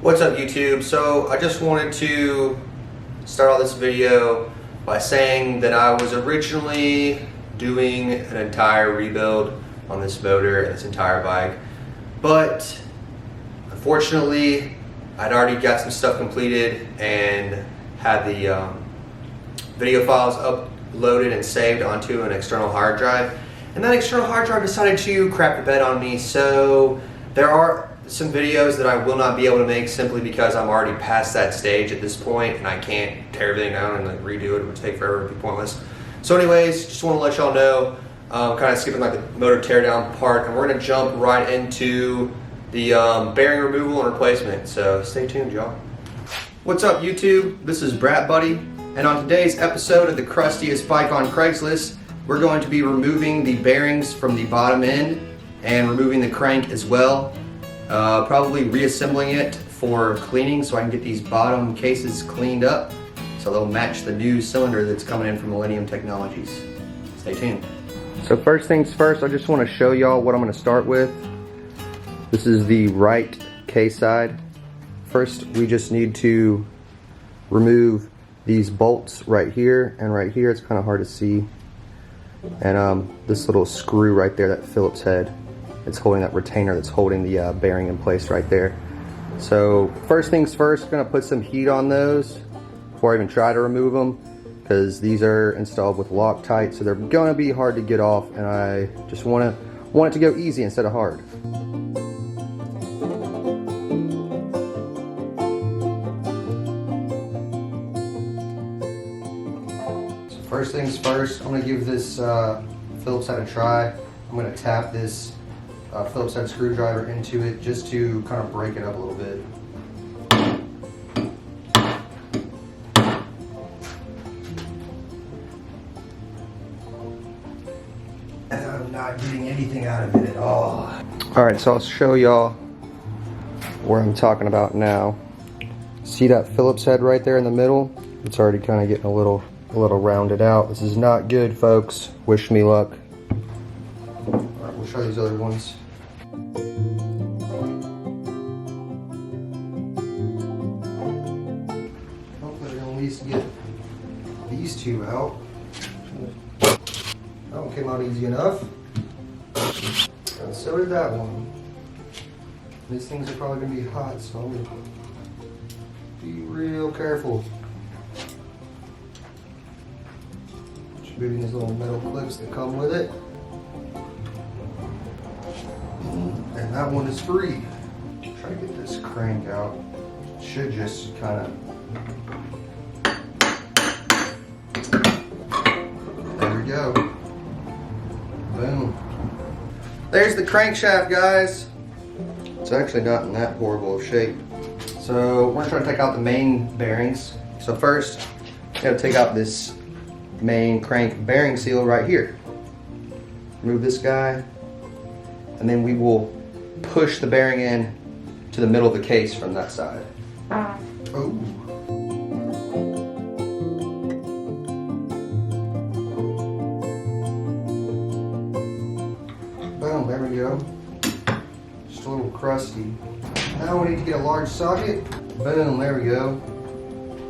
What's up YouTube? So I just wanted to start off this video by saying that I was originally doing an entire rebuild on this motor and this entire bike, but unfortunately I'd already got some stuff completed and had the video files uploaded and saved onto an external hard drive, and that external hard drive decided to crap the bed on me. So there are some videos that I will not be able to make simply because I'm already past that stage at this point and I can't tear everything down and like redo it. It would take forever, it would be pointless. So anyways, just want to let y'all know, kind of skipping like the motor teardown part, and we're going to jump right into the bearing removal and replacement. So stay tuned, y'all. What's up YouTube? This is Brat Buddy, and on today's episode of the Crustiest Bike on Craigslist, we're going to be removing the bearings from the bottom end and removing the crank as well. Probably reassembling it for cleaning so I can get these bottom cases cleaned up so they'll match the new cylinder that's coming in from Millennium Technologies. Stay tuned. So first things first, I just want to show y'all what I'm going to start with. This is the right case side. First, we just need to remove these bolts right here and right here. It's kind of hard to see. And this little screw right there, that Phillips head. It's holding that retainer that's holding the bearing in place right there. So first things first, gonna put some heat on those before I even try to remove them, because these are installed with Loctite, so they're gonna be hard to get off, and I just want it to go easy instead of hard. So first things first, I'm gonna give this Phillips head a try. I'm gonna tap this Phillips head screwdriver into it just to kind of break it up a little bit. And I'm not getting anything out of it at all. Alright, so I'll show y'all where I'm talking about now. See that Phillips head right there in the middle? It's already kind of getting a little rounded out. This is not good, folks. Wish me luck. Alright, we'll try these other ones. Hopefully I can at least get these two out. That one came out easy enough. And so did that one. These things are probably going to be hot, so I'm going to be real careful. Just moving these little metal clips that come with it. And that one is free. Try to get this crank out. Should just kind of. There we go. Boom. There's the crankshaft, guys. It's actually not in that horrible of shape. So we're trying to take out the main bearings. So first, you gotta take out this main crank bearing seal right here. Remove this guy, and then we will push the bearing in to the middle of the case from that side. Oh. Boom, there we go. Just a little crusty. Now we need to get a large socket. Boom, there we go.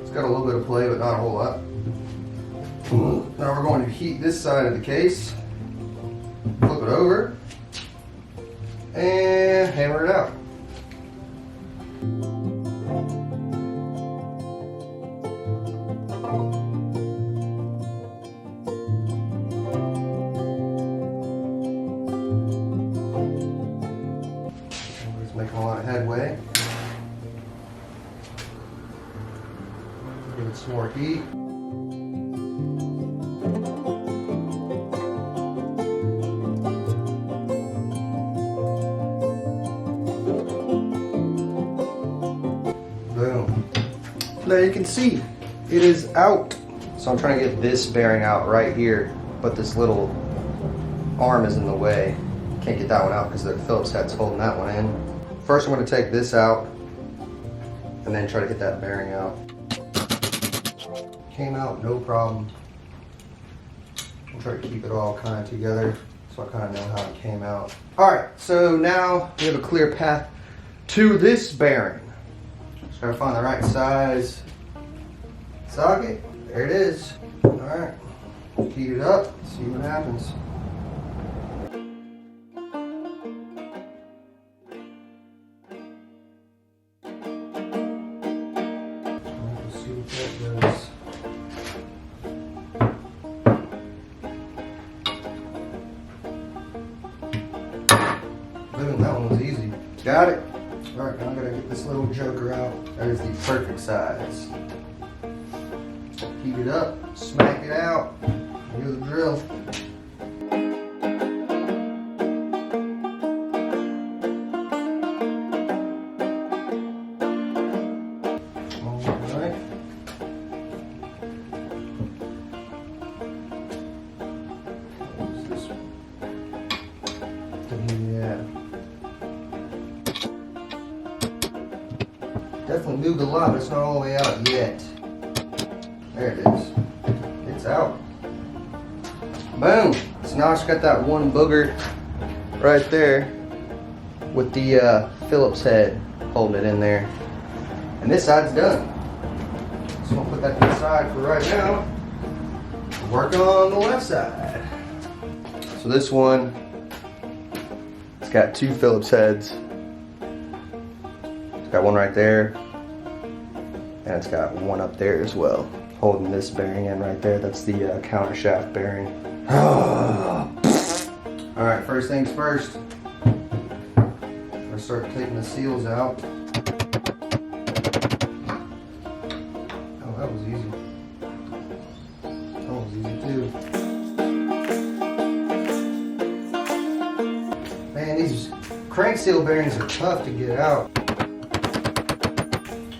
It's got a little bit of play, but not a whole lot. Now we're going to heat this side of the case. Flip it over. And hammer it out. It's making a lot of headway. Give it some more heat. There you can see it is out. So I'm trying to get this bearing out right here, but this little arm is in the way. Can't get that one out because the Phillips head's holding that one in. First I'm going to take this out and then try to get that bearing out. Came out no problem. I'll try to keep it all kind of together so I kind of know how it came out. All right, so now we have a clear path to this bearing. Just gotta find the right size socket. There it is. All right, heat it up, see what happens. Let's see what that does. Boom, that one was easy. Got it. All right, now I'm gonna get this little joker out. That is the perfect size. Heat it up, smack it out. Do the drill. All right. What is this one? Yeah. Definitely moved a lot, but it's not all the way out yet. There it is. It's out. Boom. So now I just got that one booger right there with the Phillips head holding it in there. And this side's done. So I'm gonna put that to the side for right now. Work on the left side. So this one, it's got two Phillips heads. It's got one right there. And it's got one up there as well. Holding this bearing in right there. That's the countershaft bearing. Alright, first things first. I'm gonna start taking the seals out. Oh, that was easy. That was easy too. Man, these crank seal bearings are tough to get out.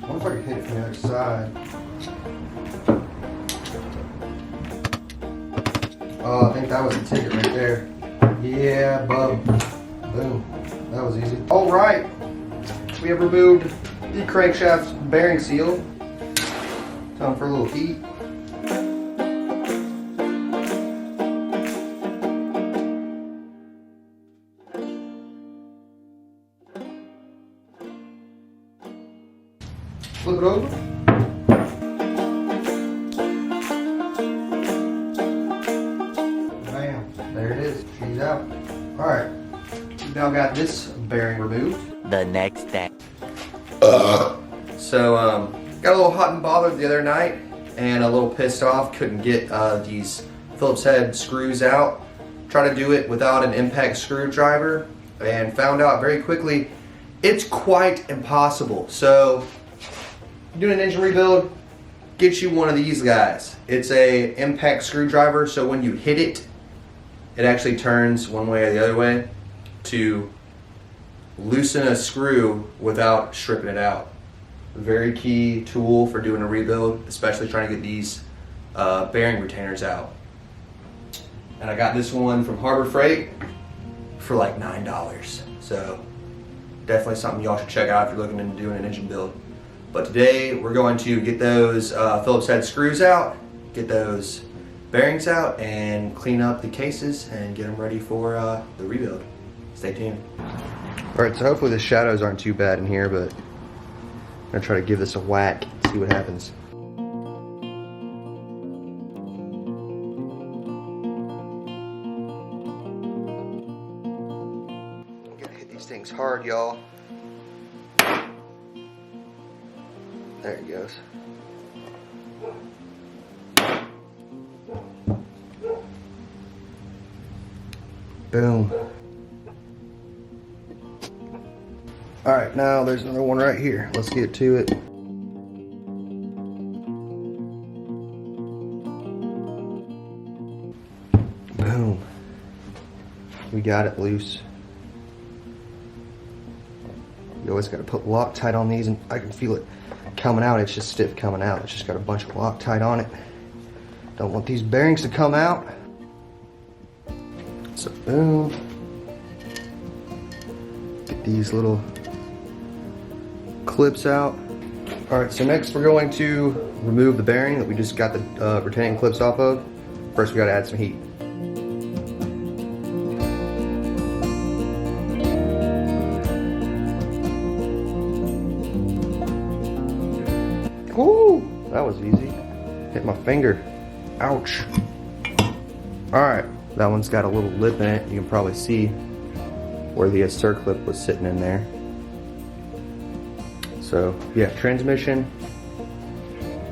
I wonder if I can hit it from the other side. Oh, I think that was the ticket right there. Yeah, bub. Boom. That was easy. All right. We have removed the crankshaft bearing seal. Time for a little heat. Flip it over. There it is. She's out. All right. Now got this bearing removed. The next day. So got a little hot and bothered the other night, and a little pissed off. Couldn't get these Phillips head screws out. Tried to do it without an impact screwdriver, and found out very quickly it's quite impossible. So doing an engine rebuild, get you one of these guys. It's a impact screwdriver, so when you hit it, it actually turns one way or the other way to loosen a screw without stripping it out. Very key tool for doing a rebuild, especially trying to get these bearing retainers out. And I got this one from Harbor Freight for like $9. So definitely something y'all should check out if you're looking into doing an engine build. But today we're going to get those Phillips head screws out, get those bearings out, and clean up the cases and get them ready for the rebuild. Stay tuned. Alright, so hopefully the shadows aren't too bad in here, but I'm gonna try to give this a whack, see what happens. I'm gonna hit these things hard, y'all. There it goes. Boom. All right, now there's another one right here. Let's get to it. Boom. We got it loose. You always got to put Loctite on these, and I can feel it coming out. It's just stiff coming out. It's just got a bunch of Loctite on it. Don't want these bearings to come out. So boom. Get these little clips out. All right, so next we're going to remove the bearing that we just got the retaining clips off of. First we got to add some heat. Woo! That was easy. Hit my finger. Ouch. Alright, that one's got a little lip in it. You can probably see where the circlip was sitting in there. So, yeah, transmission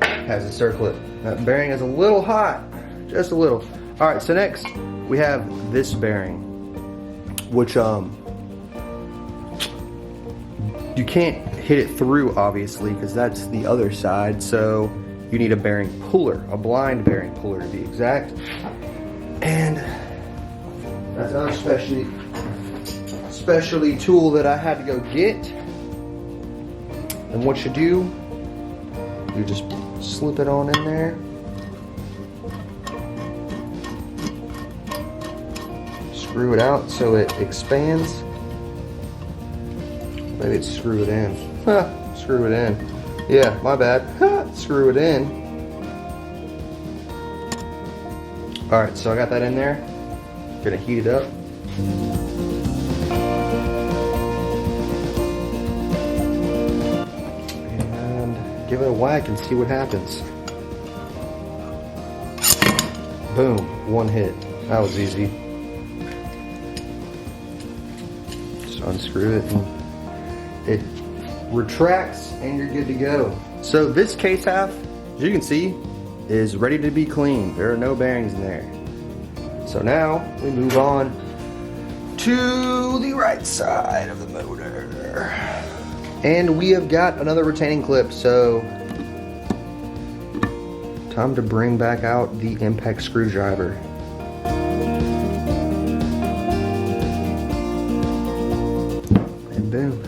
has a circlip. That bearing is a little hot. Just a little. Alright, so next we have this bearing, which you can't hit it through, obviously, because that's the other side. So you need a bearing puller, a blind bearing puller to be exact. And that's another specialty tool that I had to go get. And what you do, you just slip it on in there. Screw it out so it expands. Maybe it's screw it in. Screw it in. Yeah, my bad. Screw it in. Alright, so I got that in there. Gonna heat it up. And give it a whack and see what happens. Boom, one hit. That was easy. Just unscrew it and it retracts and you're good to go. So this case half, as you can see, is ready to be cleaned. There are no bearings in there. So now we move on to the right side of the motor. And we have got another retaining clip, so time to bring back out the impact screwdriver. And boom.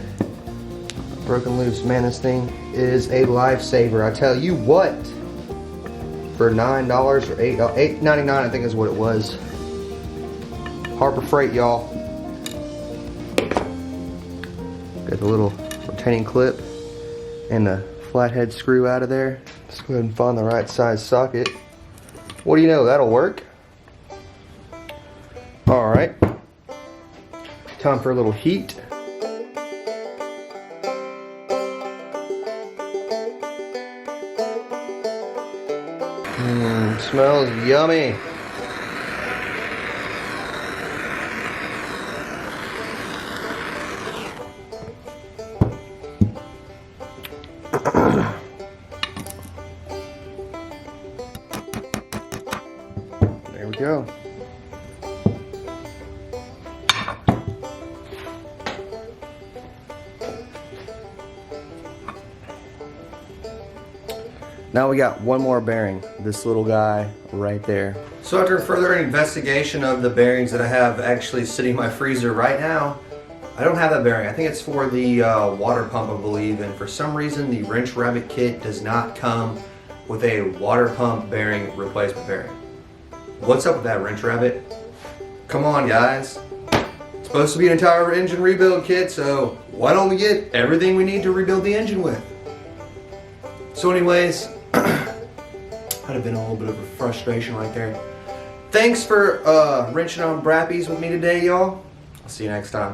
Broken loose. Man, this thing is a lifesaver. I tell you what, for $9 or $8.99 I think is what it was. Harbor Freight, y'all. Got the little retaining clip and the flathead screw out of there. Let's go ahead and find the right size socket. What do you know, that'll work. Alright, time for a little heat. Smells yummy. There we go. Now we got one more bearing, this little guy right there. So after further investigation of the bearings that I have actually sitting in my freezer right now, I don't have that bearing. I think it's for the water pump, I believe, and for some reason the wrench rabbit kit does not come with a water pump bearing replacement bearing. What's up with that, wrench rabbit? Come on, guys. It's supposed to be an entire engine rebuild kit, so why don't we get everything we need to rebuild the engine with? So anyways, I'd have been a little bit of a frustration right there. Thanks for wrenching on brappies with me today, y'all. I'll see you next time.